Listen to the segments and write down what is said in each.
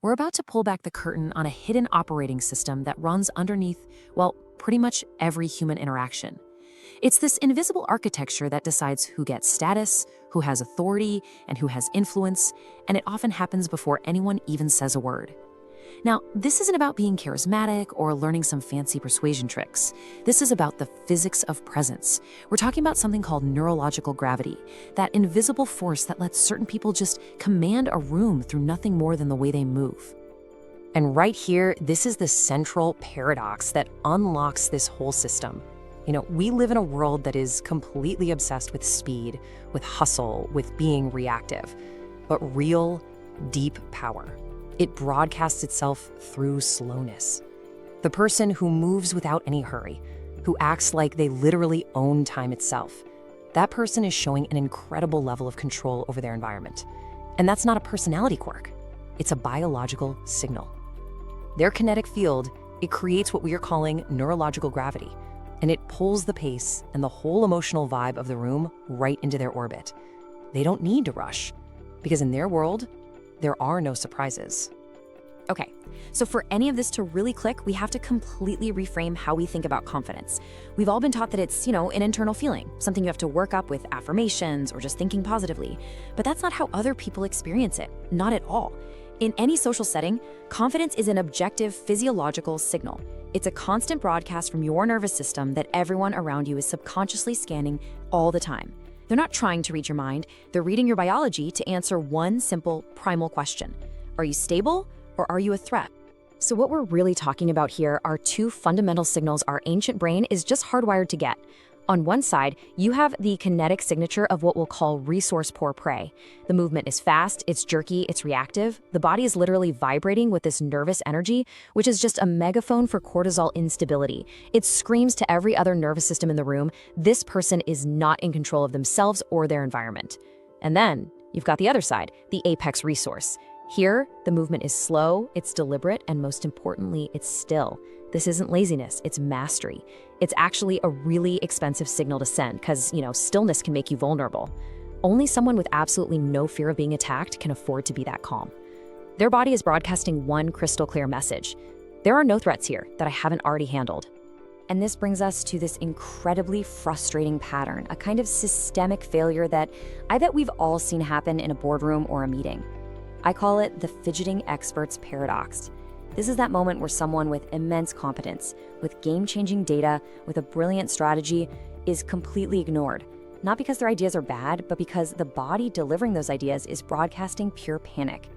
we're about to pull back the curtain on a hidden operating system that runs underneath, well, pretty much every human interaction. It's this invisible architecture that decides who gets status, who has authority, and who has influence, and it often happens before anyone even says a word. Now, this isn't about being charismatic or learning some fancy persuasion tricks. This is about the physics of presence. We're talking about something called neurological gravity, that invisible force that lets certain people just command a room through nothing more than the way they move. And right here, this is the central paradox that unlocks this whole system. We live in a world that is completely obsessed with speed, with hustle, with being reactive. But real, deep power, it broadcasts itself through slowness. The person who moves without any hurry, who acts like they literally own time itself, that person is showing an incredible level of control over their environment. And that's not a personality quirk. It's a biological signal. Their kinetic field, it creates what we are calling neurological gravity, and it pulls the pace and the whole emotional vibe of the room right into their orbit. They don't need to rush, because in their world, there are no surprises. Okay, so for any of this to really click, we have to completely reframe how we think about confidence. We've all been taught that it's, an internal feeling, something you have to work up with affirmations or just thinking positively. But that's not how other people experience it, not at all. In any social setting, confidence is an objective physiological signal. It's a constant broadcast from your nervous system that everyone around you is subconsciously scanning all the time. They're not trying to read your mind, they're reading your biology to answer one simple, primal question. Are you stable or are you a threat? So what we're really talking about here are two fundamental signals our ancient brain is just hardwired to get. On one side, you have the kinetic signature of what we'll call resource-poor prey. The movement is fast, it's jerky, it's reactive. The body is literally vibrating with this nervous energy, which is just a megaphone for cortisol instability. It screams to every other nervous system in the room, this person is not in control of themselves or their environment. And then, you've got the other side, the apex resource. Here, the movement is slow, it's deliberate, and most importantly, it's still. This isn't laziness, it's mastery. It's actually a really expensive signal to send because, stillness can make you vulnerable. Only someone with absolutely no fear of being attacked can afford to be that calm. Their body is broadcasting one crystal clear message. There are no threats here that I haven't already handled. And this brings us to this incredibly frustrating pattern, a kind of systemic failure that I bet we've all seen happen in a boardroom or a meeting. I call it the fidgeting expert's paradox. This is that moment where someone with immense competence, with game-changing data, with a brilliant strategy, is completely ignored. Not because their ideas are bad, but because the body delivering those ideas is broadcasting pure panic.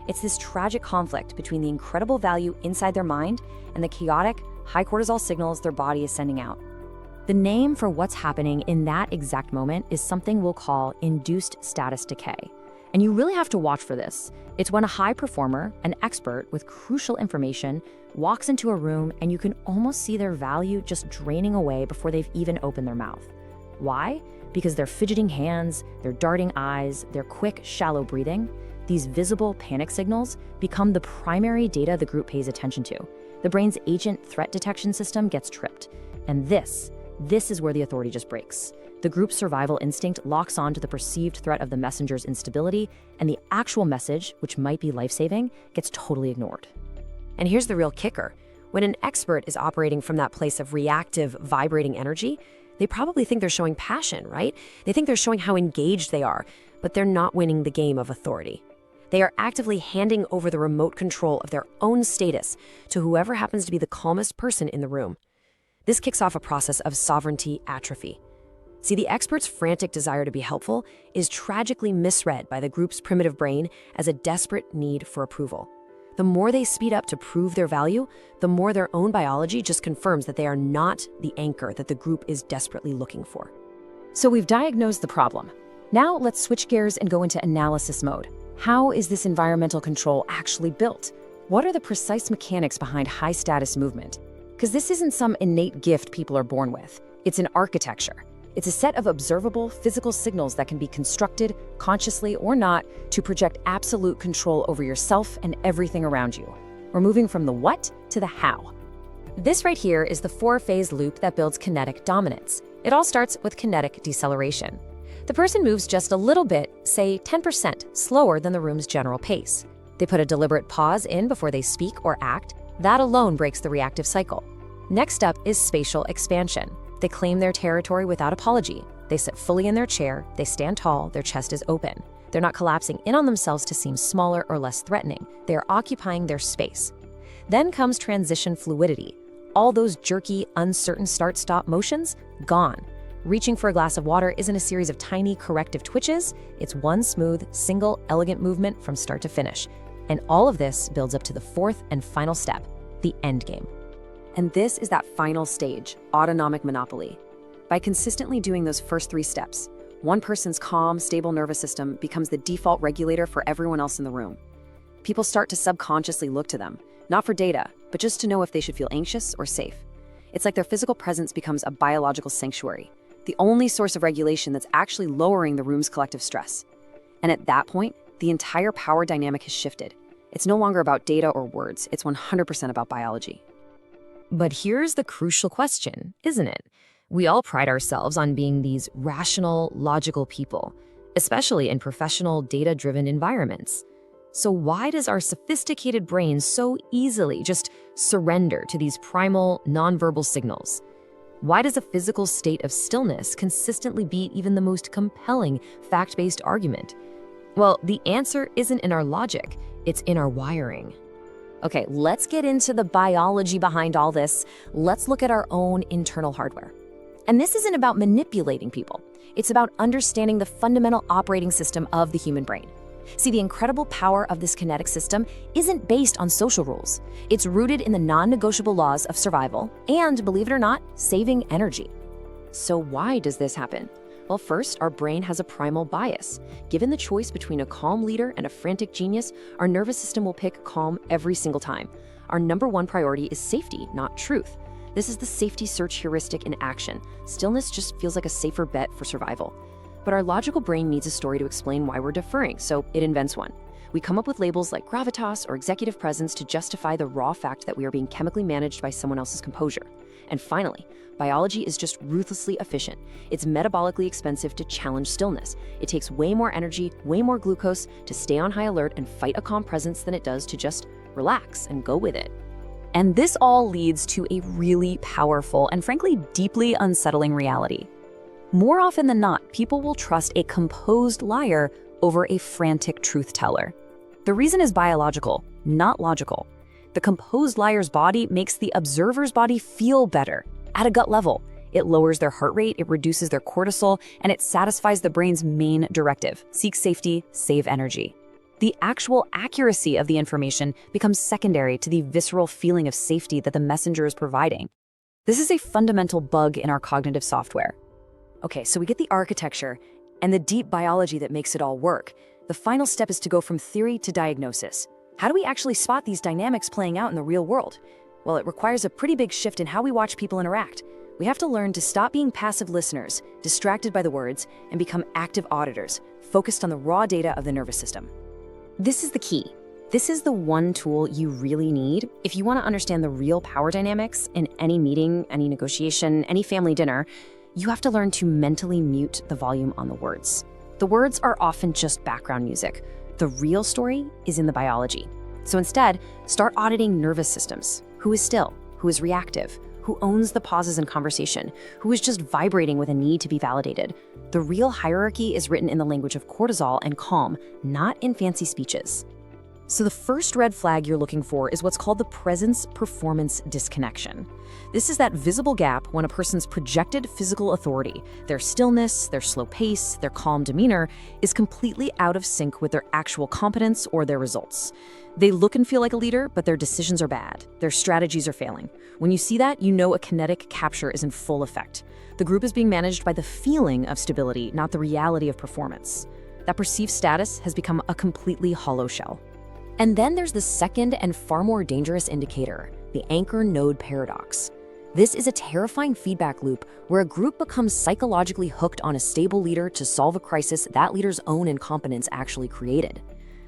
It's this tragic conflict between the incredible value inside their mind and the chaotic, high cortisol signals their body is sending out. The name for what's happening in that exact moment is something we'll call induced status decay. And you really have to watch for this. It's when a high performer, an expert with crucial information, walks into a room and you can almost see their value just draining away before they've even opened their mouth. Why? Because their fidgeting hands, their darting eyes, their quick, shallow breathing, these visible panic signals become the primary data the group pays attention to. The brain's agent threat detection system gets tripped. And this is where the authority just breaks. The group's survival instinct locks on to the perceived threat of the messenger's instability, and the actual message, which might be life-saving, gets totally ignored. And here's the real kicker. When an expert is operating from that place of reactive, vibrating energy, they probably think they're showing passion, right? They think they're showing how engaged they are, but they're not winning the game of authority. They are actively handing over the remote control of their own status to whoever happens to be the calmest person in the room. This kicks off a process of sovereignty atrophy. See, the expert's frantic desire to be helpful is tragically misread by the group's primitive brain as a desperate need for approval. The more they speed up to prove their value, the more their own biology just confirms that they are not the anchor that the group is desperately looking for. So we've diagnosed the problem. Now let's switch gears and go into analysis mode. How is this environmental control actually built? What are the precise mechanics behind high-status movement? Because this isn't some innate gift people are born with. It's an architecture. It's a set of observable physical signals that can be constructed, consciously or not, to project absolute control over yourself and everything around you. We're moving from the what to the how. This right here is the four-phase loop that builds kinetic dominance. It all starts with kinetic deceleration. The person moves just a little bit, say 10%, slower than the room's general pace. They put a deliberate pause in before they speak or act. That alone breaks the reactive cycle. Next up is spatial expansion. They claim their territory without apology. They sit fully in their chair, they stand tall, their chest is open. They're not collapsing in on themselves to seem smaller or less threatening. They are occupying their space. Then comes transition fluidity. All those jerky, uncertain start-stop motions, gone. Reaching for a glass of water isn't a series of tiny corrective twitches. It's one smooth, single, elegant movement from start to finish. And all of this builds up to the fourth and final step, the end game. And this is that final stage, autonomic monopoly. By consistently doing those first three steps, one person's calm, stable nervous system becomes the default regulator for everyone else in the room. People start to subconsciously look to them, not for data, but just to know if they should feel anxious or safe. It's like their physical presence becomes a biological sanctuary, the only source of regulation that's actually lowering the room's collective stress. And at that point, the entire power dynamic has shifted. It's no longer about data or words, it's 100% about biology. But here's the crucial question, isn't it? We all pride ourselves on being these rational, logical people, especially in professional, data-driven environments. So why does our sophisticated brain so easily just surrender to these primal, nonverbal signals? Why does a physical state of stillness consistently beat even the most compelling, fact-based argument? Well, the answer isn't in our logic, it's in our wiring. Okay, let's get into the biology behind all this. Let's look at our own internal hardware. And this isn't about manipulating people. It's about understanding the fundamental operating system of the human brain. See, the incredible power of this kinetic system isn't based on social rules. It's rooted in the non-negotiable laws of survival and, believe it or not, saving energy. So why does this happen? Well, first, our brain has a primal bias. Given the choice between a calm leader and a frantic genius, our nervous system will pick calm every single time. Our number one priority is safety, not truth. This is the safety search heuristic in action. Stillness just feels like a safer bet for survival. But our logical brain needs a story to explain why we're deferring, so it invents one. We come up with labels like gravitas or executive presence to justify the raw fact that we are being chemically managed by someone else's composure. And finally, biology is just ruthlessly efficient. It's metabolically expensive to challenge stillness. It takes way more energy, way more glucose to stay on high alert and fight a calm presence than it does to just relax and go with it. And this all leads to a really powerful and frankly deeply unsettling reality. More often than not, people will trust a composed liar over a frantic truth teller. The reason is biological, not logical. The composed liar's body makes the observer's body feel better at a gut level. It lowers their heart rate, it reduces their cortisol, and it satisfies the brain's main directive: seek safety, save energy. The actual accuracy of the information becomes secondary to the visceral feeling of safety that the messenger is providing. This is a fundamental bug in our cognitive software. Okay, so we get the architecture and the deep biology that makes it all work. The final step is to go from theory to diagnosis. How do we actually spot these dynamics playing out in the real world? Well, it requires a pretty big shift in how we watch people interact. We have to learn to stop being passive listeners, distracted by the words, and become active auditors, focused on the raw data of the nervous system. This is the key. This is the one tool you really need if you want to understand the real power dynamics in any meeting, any negotiation, any family dinner. You have to learn to mentally mute the volume on the words. The words are often just background music. The real story is in the biology. So instead, start auditing nervous systems. Who is still? Who is reactive? Who owns the pauses in conversation? Who is just vibrating with a need to be validated? The real hierarchy is written in the language of cortisol and calm, not in fancy speeches. So the first red flag you're looking for is what's called the presence-performance disconnection. This is that visible gap when a person's projected physical authority, their stillness, their slow pace, their calm demeanor, is completely out of sync with their actual competence or their results. They look and feel like a leader, but their decisions are bad. Their strategies are failing. When you see that, you know a kinetic capture is in full effect. The group is being managed by the feeling of stability, not the reality of performance. That perceived status has become a completely hollow shell. And then there's the second and far more dangerous indicator, the anchor node paradox. This is a terrifying feedback loop where a group becomes psychologically hooked on a stable leader to solve a crisis that leader's own incompetence actually created.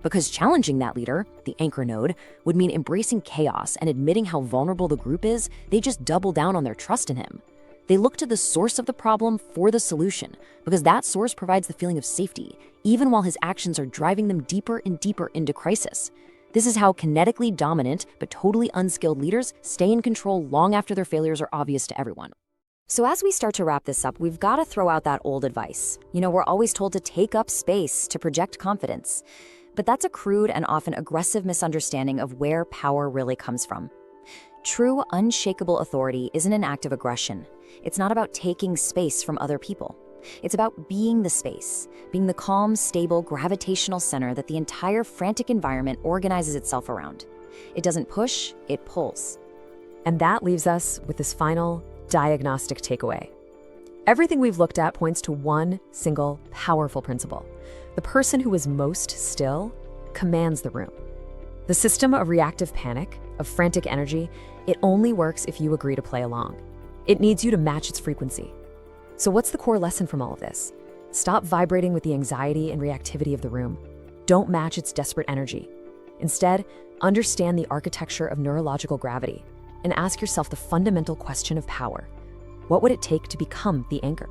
Because challenging that leader, the anchor node, would mean embracing chaos and admitting how vulnerable the group is. They just double down on their trust in him. They look to the source of the problem for the solution, because that source provides the feeling of safety, even while his actions are driving them deeper and deeper into crisis. This is how kinetically dominant but totally unskilled leaders stay in control long after their failures are obvious to everyone. So as we start to wrap this up, we've got to throw out that old advice. We're always told to take up space to project confidence. But that's a crude and often aggressive misunderstanding of where power really comes from. True, unshakable authority isn't an act of aggression. It's not about taking space from other people. It's about being the space, being the calm, stable, gravitational center that the entire frantic environment organizes itself around. It doesn't push, it pulls. And that leaves us with this final diagnostic takeaway. Everything we've looked at points to one single powerful principle. The person who is most still commands the room. The system of reactive panic, of frantic energy, it only works if you agree to play along. It needs you to match its frequency. So what's the core lesson from all of this? Stop vibrating with the anxiety and reactivity of the room. Don't match its desperate energy. Instead, understand the architecture of neurological gravity and ask yourself the fundamental question of power. What would it take to become the anchor?